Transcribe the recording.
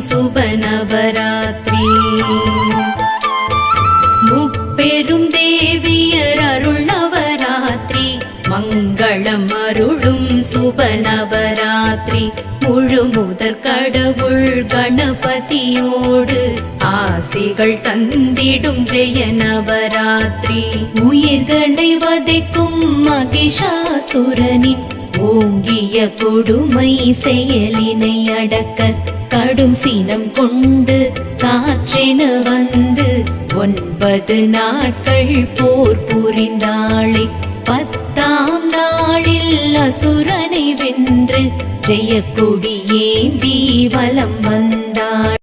சுபநவராத்திரி. முப்பெரும் தேவியர் அருள் நவராத்திரி, மங்களம் அருளும் சுபநவராத்திரி. முழு முதற் கடவுள் கணபதியோடு ஆசிகள் தந்திடும் ஜெய நவராத்திரி. உயிர்களை வதைக்கும் மகிஷாசுரனின் ஓங்கிய கொடுமை செயலினை அடக்க கடும் சினம் கொண்டு காற்றென வந்து 9 நாட்கள் போர் புரிந்தாளே. 10ஆம் நாளில் அசுரனை வென்று ஜெயக்கொடி ஏந்தி வலம் வந்தாள்.